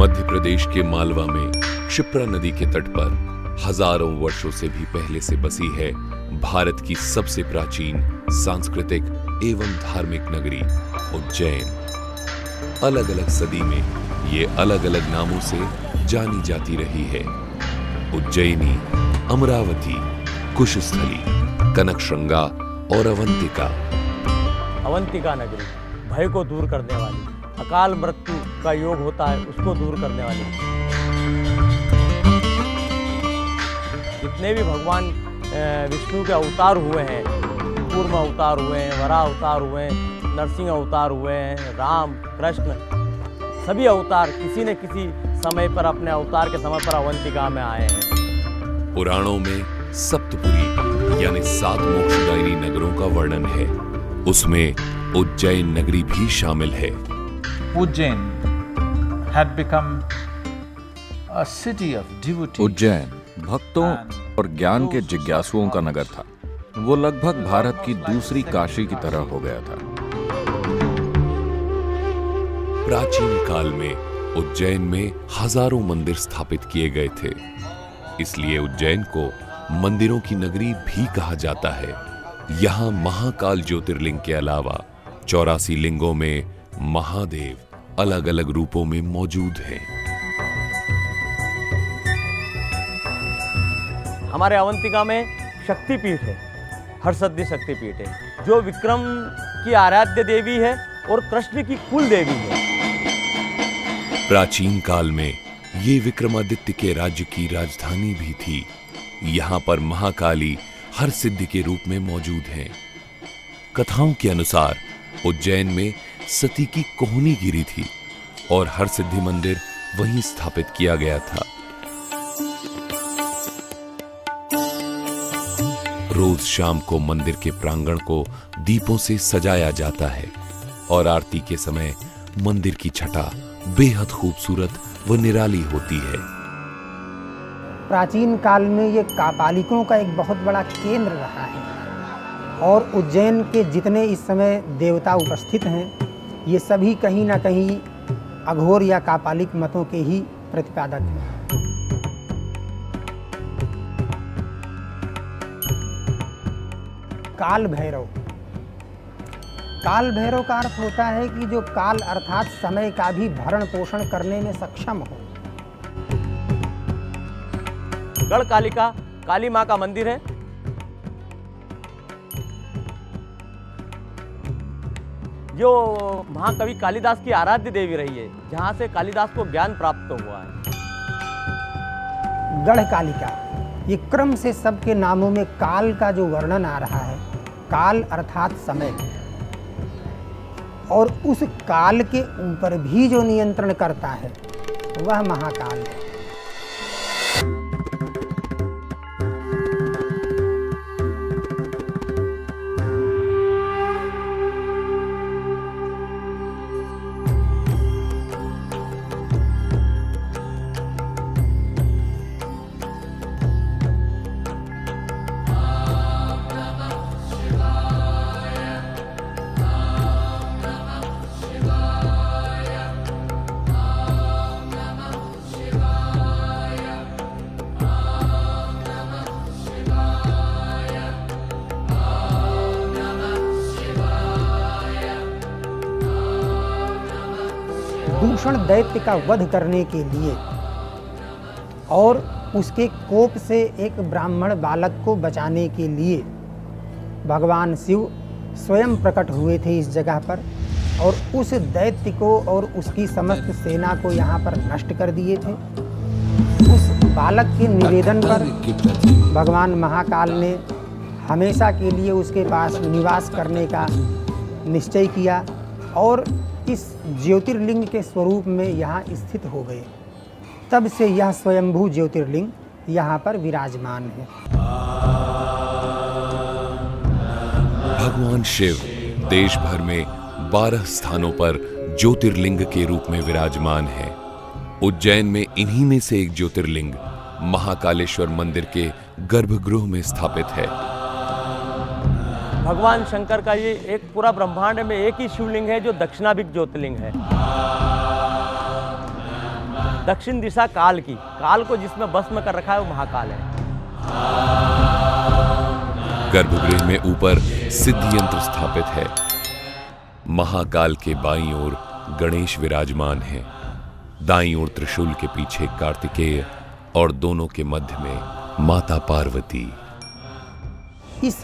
मध्य प्रदेश के मालवा में क्षिप्रा नदी के तट पर हजारों वर्षों से भी पहले से बसी है भारत की सबसे प्राचीन सांस्कृतिक एवं धार्मिक नगरी उज्जैन। अलग अलग सदी में ये अलग अलग नामों से जानी जाती रही है। उज्जैनी, अमरावती, कुशस्थली, कनकश्रृंगा और अवंतिका। अवंतिका नगरी भय को दूर करने वाली, अकाल मृत्यु का योग होता है उसको दूर करने वाली। जितने भी भगवान विष्णु के अवतार हुए हैं, कूर्म अवतार हुए हैं, वराह अवतार हुए हैं, नरसिंह अवतार हुए हैं, राम, कृष्ण, सभी अवतार किसी न किसी समय पर अपने अवतार के समय पर अवंतिका में आए हैं। पुराणों में सप्तपुरी यानी 7 मोक्षदायिनी नगरों का वर्णन है, उसमें उज्जैन नगरी भी शामिल है। Ujjain had become a city of devotees. Ujjain भक्तों और ज्ञान के जिज्ञासुओं का नगर था। वो लगभग भारत की दूसरी काशी की तरह हो गया था। प्राचीन काल में उज्जैन में हजारों मंदिर स्थापित किए गए थे, इसलिए उज्जैन को मंदिरों की नगरी भी कहा जाता है। यहाँ महाकाल ज्योतिर्लिंग के अलावा 84 लिंगों में महादेव अलग अलग रूपों में मौजूद हैं। हमारे अवंतिका में शक्तिपीठ है, हरसिद्धि शक्तिपीठ है, जो विक्रम की आराध्य देवी है और कृष्ण की कुल देवी है। प्राचीन काल में ये विक्रमादित्य के राज्य की राजधानी भी थी। यहाँ पर महाकाली हरसिद्धि के रूप में मौजूद हैं। कथाओं के अनुसार उज्जैन में सती की कोहनी गिरी थी और हरसिद्धि मंदिर वहीं स्थापित किया गया था। रोज शाम को मंदिर के प्रांगण को दीपों से सजाया जाता है और आरती के समय मंदिर की छटा बेहद खूबसूरत व निराली होती है। प्राचीन काल में ये कापालिकों का एक बहुत बड़ा केंद्र रहा है और उज्जैन के जितने इस समय देवता उपस्थित हैं, ये सभी कहीं ना कहीं अघोर या कापालिक मतों के ही प्रतिपादक हैं। काल भैरव, काल भैरव का अर्थ होता है कि जो काल अर्थात समय का भी भरण पोषण करने में सक्षम हो। गढ़कालिका काली माँ का मंदिर है, जो महाकवि कालिदास की आराध्य देवी रही है, जहाँ से कालिदास को ज्ञान प्राप्त हुआ है। गढ़कालिका, ये क्रम से सबके नामों में काल का जो वर्णन आ रहा है, काल अर्थात समय, और उस काल के ऊपर भी जो नियंत्रण करता है वह महाकाल है। दूषण दैत्य का वध करने के लिए और उसके कोप से एक ब्राह्मण बालक को बचाने के लिए भगवान शिव स्वयं प्रकट हुए थे इस जगह पर और उस दैत्य को और उसकी समस्त सेना को यहाँ पर नष्ट कर दिए थे। उस बालक के निवेदन पर भगवान महाकाल ने हमेशा के लिए उसके पास निवास करने का निश्चय किया और इस ज्योतिर्लिंग के स्वरूप में यहाँ स्थित हो गए। तब से यह स्वयंभू ज्योतिर्लिंग यहाँ पर विराजमान है। भगवान शिव देश भर में 12 स्थानों पर ज्योतिर्लिंग के रूप में विराजमान है। उज्जैन में इन्हीं में से एक ज्योतिर्लिंग महाकालेश्वर मंदिर के गर्भगृह में स्थापित है। भगवान शंकर का ये एक पूरा ब्रह्मांड में एक ही शिवलिंग है जो दक्षिणाभिमुख ज्योतिर्लिंग है। दक्षिण दिशा काल को जिसमें भस्म कर रखा है वो महाकाल है। गर्भगृह में ऊपर सिद्धि यंत्र स्थापित है। महाकाल के बाईं ओर गणेश विराजमान है, दाईं ओर त्रिशूल के पीछे कार्तिकेय और दोनों के मध्य में माता पार्वती। इस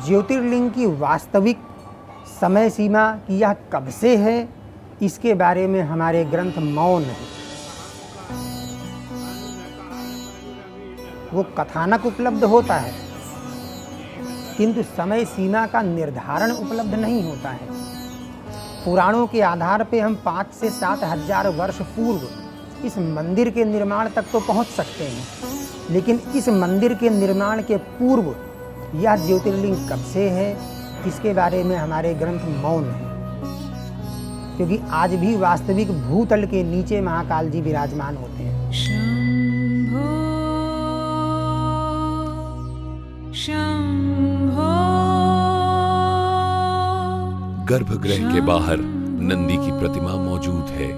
ज्योतिर्लिंग की वास्तविक समय सीमा की यह कब से है, इसके बारे में हमारे ग्रंथ मौन है। वो कथानक उपलब्ध होता है किंतु समय सीमा का निर्धारण उपलब्ध नहीं होता है। पुराणों के आधार पे हम 5 से 7 हजार वर्ष पूर्व इस मंदिर के निर्माण तक तो पहुंच सकते हैं, लेकिन इस मंदिर के निर्माण के पूर्व यह ज्योतिर्लिंग कब से है इसके बारे में हमारे ग्रंथ मौन है, क्योंकि आज भी वास्तविक भूतल के नीचे महाकाल जी विराजमान होते हैं। गर्भगृह के बाहर नंदी की प्रतिमा मौजूद है।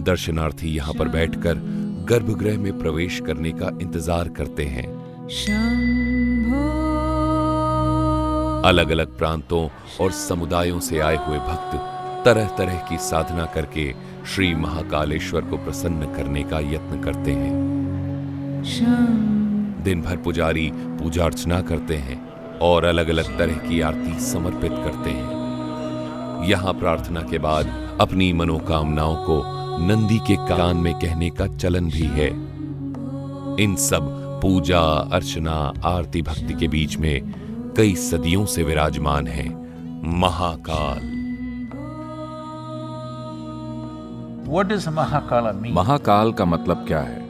दर्शनार्थी यहाँ पर बैठकर गर्भगृह में प्रवेश करने का इंतजार करते हैं। अलग अलग प्रांतों और समुदायों से आए हुए भक्त तरह तरह की साधना करके श्री महाकालेश्वर को प्रसन्न करने का यत्न करते हैं। दिन भर पुजारी पूजा अर्चना करते हैं और अलग अलग तरह की आरती समर्पित करते हैं। यहाँ प्रार्थना के बाद अपनी मनोकामनाओं को नंदी के कान में कहने का चलन भी है। इन सब पूजा अर्चना आरती भक्ति के बीच में कई सदियों से विराजमान है Mahakal. What does Mahakala mean? Mahakal का मतलब क्या है?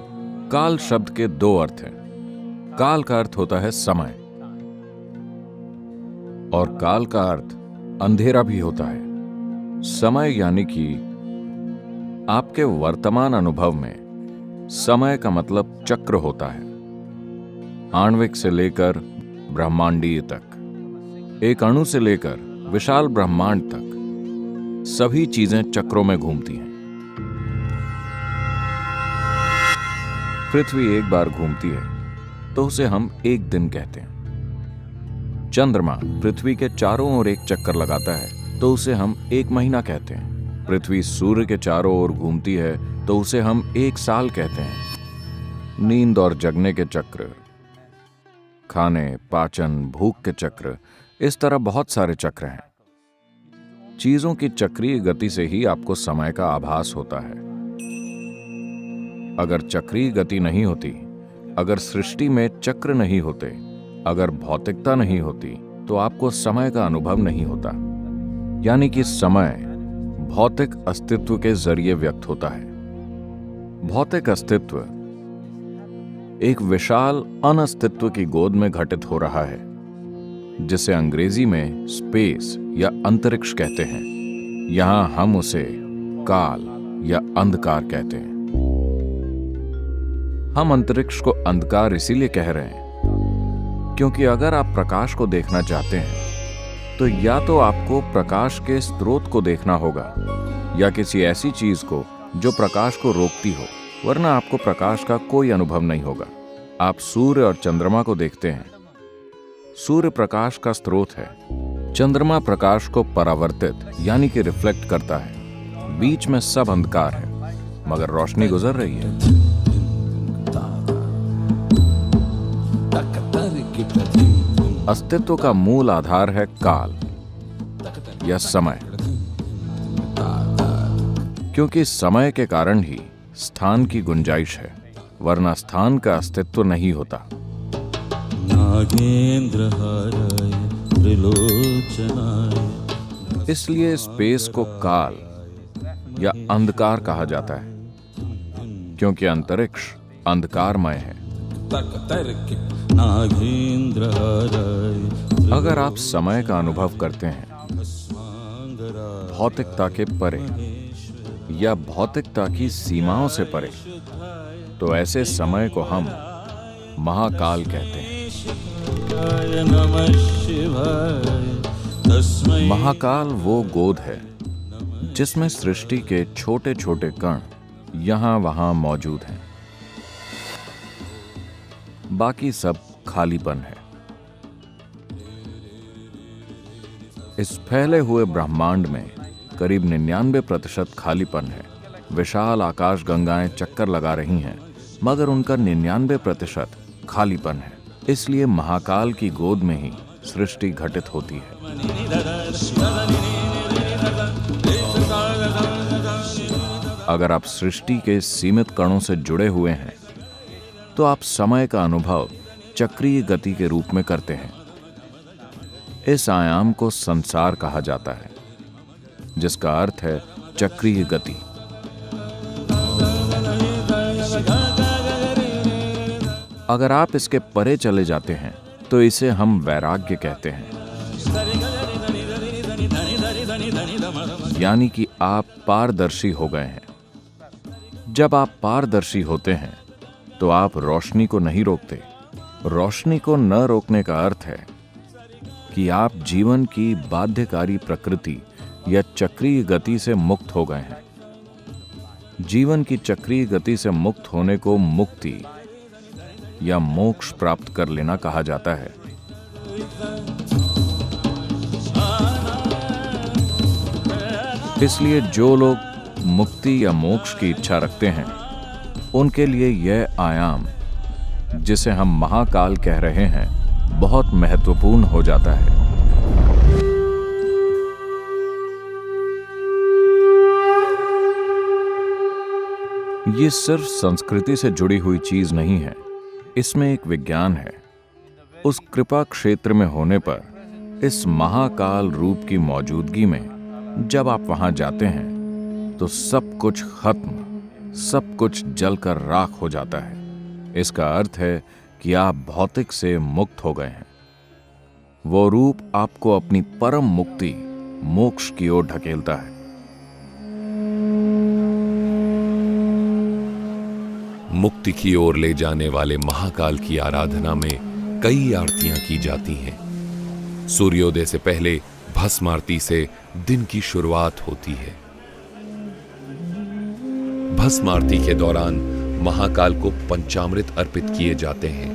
काल शब्द के 2 अर्थ हैं। काल का अर्थ होता है समय और काल का अर्थ अंधेरा भी होता है। समय यानी कि आपके वर्तमान अनुभव में समय का मतलब चक्र होता है, आणविक से लेकर ब्रह्मांडीय तक, एक अणु से लेकर विशाल ब्रह्मांड तक सभी चीजें चक्रों में घूमती हैं। पृथ्वी एक बार घूमती है तो उसे हम एक दिन कहते हैं। चंद्रमा पृथ्वी के चारों ओर एक चक्कर लगाता है तो उसे हम 1 महीना कहते हैं। पृथ्वी सूर्य के चारों ओर घूमती है तो उसे हम 1 साल कहते हैं। नींद और जगने के चक्र, खाने पाचन भूख के चक्र, इस तरह बहुत सारे चक्र हैं। चीजों की चक्रीय गति से ही आपको समय का आभास होता है। अगर चक्रीय गति नहीं होती, अगर सृष्टि में चक्र नहीं होते, अगर भौतिकता नहीं होती तो आपको समय का अनुभव नहीं होता। यानी कि समय भौतिक अस्तित्व के जरिए व्यक्त होता है। भौतिक अस्तित्व एक विशाल अनस्तित्व की गोद में घटित हो रहा है, जिसे अंग्रेजी में स्पेस या अंतरिक्ष कहते हैं। यहां हम उसे काल या अंधकार कहते हैं। हम अंतरिक्ष को अंधकार इसीलिए कह रहे हैं क्योंकि अगर आप प्रकाश को देखना चाहते हैं तो या तो आपको प्रकाश के स्रोत को देखना होगा या किसी ऐसी चीज को जो प्रकाश को रोकती हो, वरना आपको प्रकाश का कोई अनुभव नहीं होगा। आप सूर्य और चंद्रमा को देखते हैं। सूर्य प्रकाश का स्रोत है, चंद्रमा प्रकाश को परावर्तित यानी कि रिफ्लेक्ट करता है। बीच में सब अंधकार है, मगर रोशनी गुजर रही है। अस्तित्व का मूल आधार है काल या समय, क्योंकि समय के कारण ही स्थान की गुंजाइश है, वरना स्थान का अस्तित्व नहीं होता। इसलिए स्पेस को काल या अंधकार कहा जाता है, क्योंकि अंतरिक्ष अंधकारमय है। अगर आप समय का अनुभव करते हैं भौतिकता के परे या भौतिकता की सीमाओं से परे, तो ऐसे समय को हम महाकाल कहते हैं। महाकाल वो गोद है जिसमें सृष्टि के छोटे छोटे कण यहां वहां मौजूद हैं, बाकी सब खालीपन है। इस फैले हुए ब्रह्मांड में करीब 99% खालीपन है। विशाल आकाश गंगाएं चक्कर लगा रही हैं, मगर उनका 99% खालीपन है। इसलिए महाकाल की गोद में ही सृष्टि घटित होती है। अगर आप सृष्टि के सीमित कणों से जुड़े हुए हैं तो आप समय का अनुभव चक्रीय गति के रूप में करते हैं। इस आयाम को संसार कहा जाता है, जिसका अर्थ है चक्रीय गति। अगर आप इसके परे चले जाते हैं तो इसे हम वैराग्य कहते हैं, यानी कि आप पारदर्शी हो गए हैं। जब आप पारदर्शी होते हैं तो आप रोशनी को नहीं रोकते। रोशनी को न रोकने का अर्थ है कि आप जीवन की बाध्यकारी प्रकृति या चक्रीय गति से मुक्त हो गए हैं। जीवन की चक्रीय गति से मुक्त होने को मुक्ति या मोक्ष प्राप्त कर लेना कहा जाता है। इसलिए जो लोग मुक्ति या मोक्ष की इच्छा रखते हैं, उनके लिए यह आयाम, जिसे हम महाकाल कह रहे हैं, बहुत महत्वपूर्ण हो जाता है। ये सिर्फ संस्कृति से जुड़ी हुई चीज नहीं है, इसमें एक विज्ञान है। उस कृपा क्षेत्र में होने पर, इस महाकाल रूप की मौजूदगी में जब आप वहां जाते हैं तो सब कुछ खत्म, सब कुछ जलकर राख हो जाता है। इसका अर्थ है कि आप भौतिक से मुक्त हो गए हैं। वो रूप आपको अपनी परम मुक्ति, मोक्ष की ओर ढकेलता है। मुक्ति की ओर ले जाने वाले महाकाल की आराधना में कई आरतियां की जाती हैं। सूर्योदय से पहले भस्म आरती से दिन की शुरुआत होती है। भस्म आरती के दौरान महाकाल को पंचामृत अर्पित किए जाते हैं।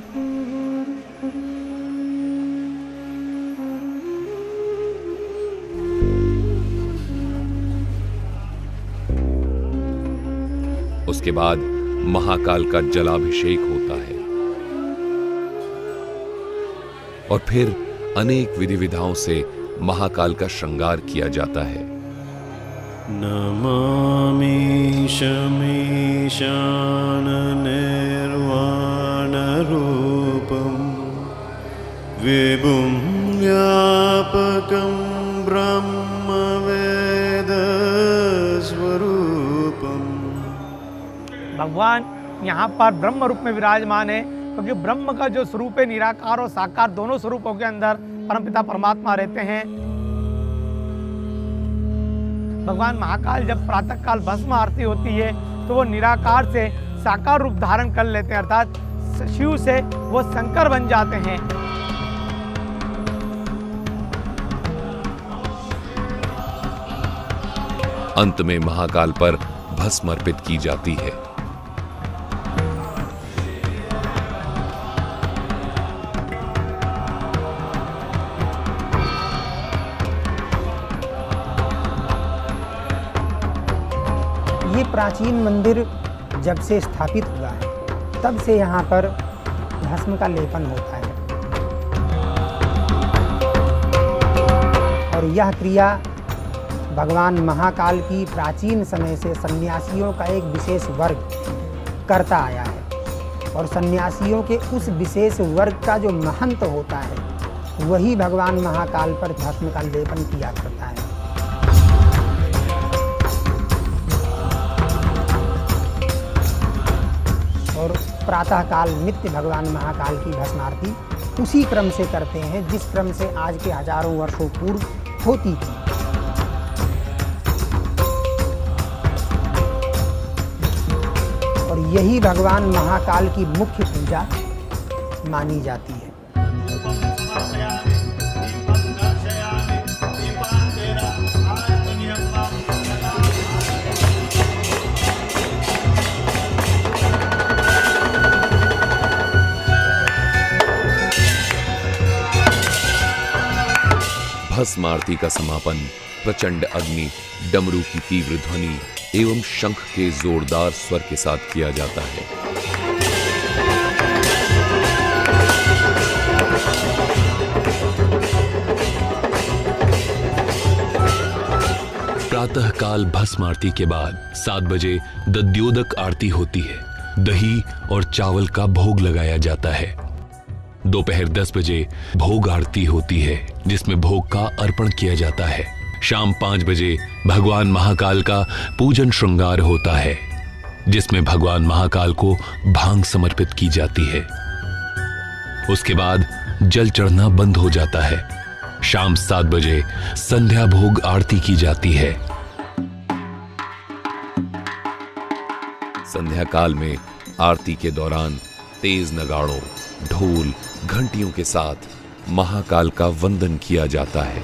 उसके बाद महाकाल का जलाभिषेक होता है और फिर अनेक विधि विधाओं से महाकाल का श्रृंगार किया जाता है। नमामि शमीशान निर्वाण रूपम विभुं व्यापकं ब्रह्म वेद स्वरूपम। भगवान यहाँ पर ब्रह्म रूप में विराजमान है, क्योंकि ब्रह्म का जो स्वरूप है, निराकार और साकार दोनों स्वरूपों के अंदर परमपिता परमात्मा रहते हैं। भगवान महाकाल जब प्रातः काल भस्म आरती होती है तो वो निराकार से साकार रूप धारण कर लेते हैं, अर्थात शिव से वो शंकर बन जाते हैं। अंत में महाकाल पर भस्म अर्पित की जाती है। प्राचीन मंदिर जब से स्थापित हुआ है तब से यहाँ पर भस्म का लेपन होता है और यह क्रिया भगवान महाकाल की प्राचीन समय से सन्यासियों का एक विशेष वर्ग करता आया है और सन्यासियों के उस विशेष वर्ग का जो महंत होता है वही भगवान महाकाल पर भस्म का लेपन किया करता है। और प्रातःकाल नित्य भगवान महाकाल की भस्म आरती उसी क्रम से करते हैं जिस क्रम से आज के हजारों वर्षों पूर्व होती थी। और यही भगवान महाकाल की मुख्य पूजा मानी जाती है। भस्म आरती का समापन प्रचंड अग्नि, डमरू की तीव्र ध्वनि एवं शंख के जोरदार स्वर के साथ किया जाता है। प्रातःकाल भस्म आरती के बाद 7 बजे दध्योदक आरती होती है। दही और चावल का भोग लगाया जाता है। दोपहर 10 बजे भोग आरती होती है जिसमें भोग का अर्पण किया जाता है। शाम 5 बजे भगवान महाकाल का पूजन श्रृंगार होता है जिसमें भगवान महाकाल को भांग समर्पित की जाती है। उसके बाद जल चढ़ना बंद हो जाता है। शाम 7 बजे संध्या भोग आरती की जाती है। संध्या काल में आरती के दौरान तेज नगाड़ों, ढोल, घंटियों के साथ महाकाल का वंदन किया जाता है।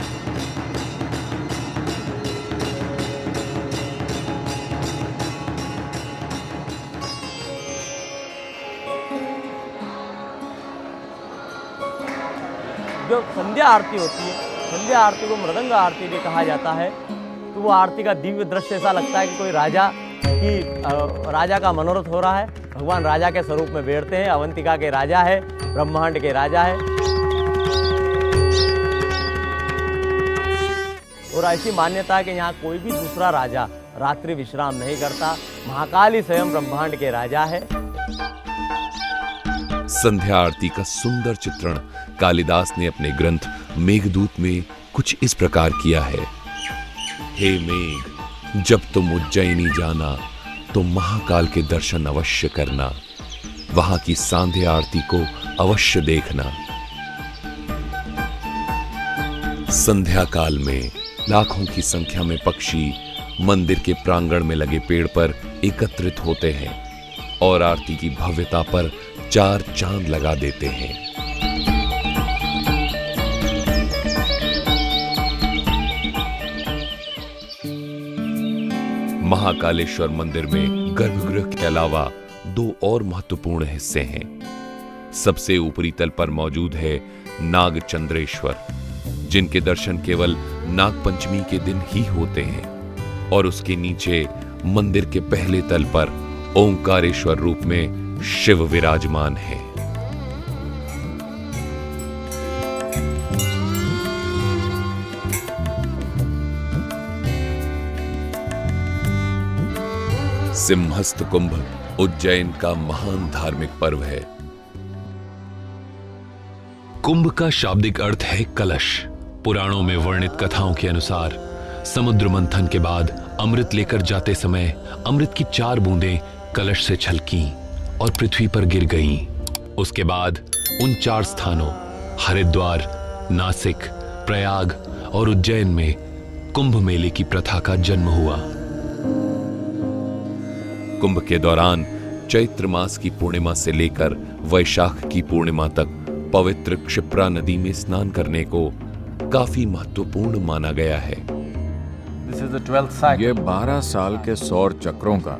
जो संध्या आरती होती है, संध्या आरती को मृदंग आरती भी कहा जाता है। तो वो आरती का दिव्य दृश्य ऐसा लगता है कि कोई राजा का मनोरथ हो रहा है। भगवान राजा के स्वरूप में बैठते हैं। अवंतिका के राजा है, ब्रह्मांड के राजा है। और ऐसी मान्यता है कि यहाँ कोई भी दूसरा राजा रात्रि विश्राम नहीं करता। महाकाल ही स्वयं ब्रह्मांड के राजा है। संध्या आरती का सुंदर चित्रण कालिदास ने अपने ग्रंथ मेघदूत में कुछ इस प्रकार किया है। हे मेघ, जब तुम उज्जैनी जाना तो महाकाल के दर्शन अवश्य करना, वहां की संध्या आरती को अवश्य देखना। संध्या काल में लाखों की संख्या में पक्षी मंदिर के प्रांगण में लगे पेड़ पर एकत्रित होते हैं और आरती की भव्यता पर 4 चांद लगा देते हैं। महाकालेश्वर मंदिर में गर्भगृह के अलावा 2 और महत्वपूर्ण हिस्से हैं। सबसे ऊपरी तल पर मौजूद है नागचंद्रेश्वर, जिनके दर्शन केवल नागपंचमी के दिन ही होते हैं, और उसके नीचे मंदिर के पहले तल पर ओंकारेश्वर रूप में शिव विराजमान है। सिंहस्थ कुंभ उज्जैन का महान धार्मिक पर्व है। कुंभ का शाब्दिक अर्थ है कलश। पुराणों में वर्णित कथाओं के अनुसार समुद्र मंथन के बाद अमृत लेकर जाते समय अमृत की 4 बूंदें कलश से छलकीं और पृथ्वी पर गिर गईं। उसके बाद उन 4 स्थानों हरिद्वार, नासिक, प्रयाग और उज्जैन में कुंभ मेले की प्रथा का जन्म हुआ। कुंभ के दौरान चैत्र मास की पूर्णिमा से लेकर वैशाख की पूर्णिमा तक पवित्र क्षिप्रा नदी में स्नान करने को काफी महत्वपूर्ण माना गया है। This is the 12th cycle. ये 12 साल के सौर चक्रों का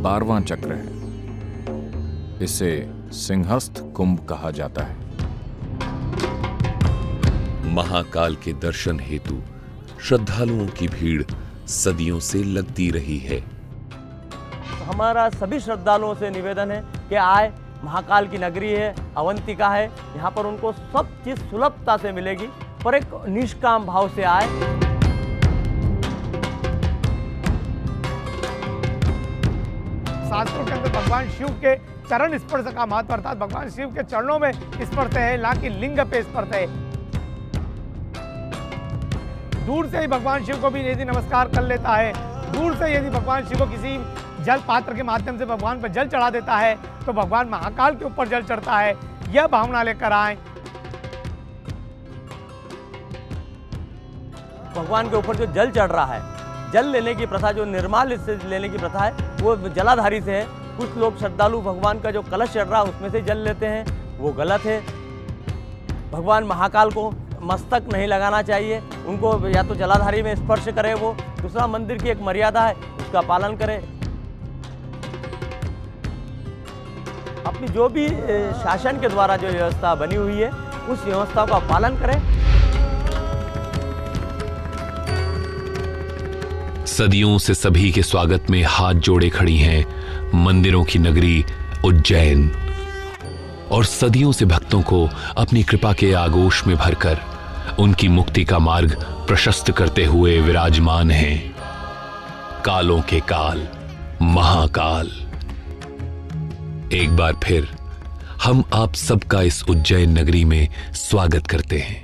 12वां चक्र है। इसे सिंहस्थ कुंभ कहा जाता है। महाकाल के दर्शन हेतु श्रद्धालुओं की भीड़ सदियों से लगती रही है। हमारा सभी श्रद्धालुओं से निवेदन है कि आए, महाकाल की नगरी है, अवंतिका है, यहाँ पर उनको सब चीज़ सुलभता से मिलेगी, पर एक निष्काम भाव से आए। शास्त्रों के अंदर भगवान शिव के चरण स्पर्श का महत्व, अर्थात भगवान शिव के चरणों में स्पर्श है, ना कि लिंग पे स्पर्श है। दूर से ही भगवान शिव को भी यदि नमस्कार कर लेता है, दूर से यदि भगवान शिव को किसी जल पात्र के माध्यम से भगवान पर जल चढ़ा देता है, तो भगवान महाकाल के ऊपर जल चढ़ता है। यह भावना लेकर आए। भगवान के ऊपर जो जल चढ़ रहा है, जल लेने की प्रथा, जो निर्माल्य से लेने की प्रथा है, वो जलाधारी से है। कुछ लोग श्रद्धालु भगवान का जो कलश चढ़ रहा है उसमें से जल लेते हैं, वो गलत है। भगवान महाकाल को मस्तक नहीं लगाना चाहिए, उनको या तो जलाधारी में स्पर्श करे वो। दूसरा, मंदिर की एक मर्यादा है, उसका पालन करें। अपनी जो भी शासन के द्वारा जो व्यवस्था बनी हुई है, उस व्यवस्था का पालन करें। सदियों से सभी के स्वागत में हाथ जोड़े खड़ी हैं मंदिरों की नगरी उज्जैन, और सदियों से भक्तों को अपनी कृपा के आगोश में भरकर उनकी मुक्ति का मार्ग प्रशस्त करते हुए विराजमान हैं कालों के काल महाकाल। एक बार फिर हम आप सबका इस उज्जैन नगरी में स्वागत करते हैं।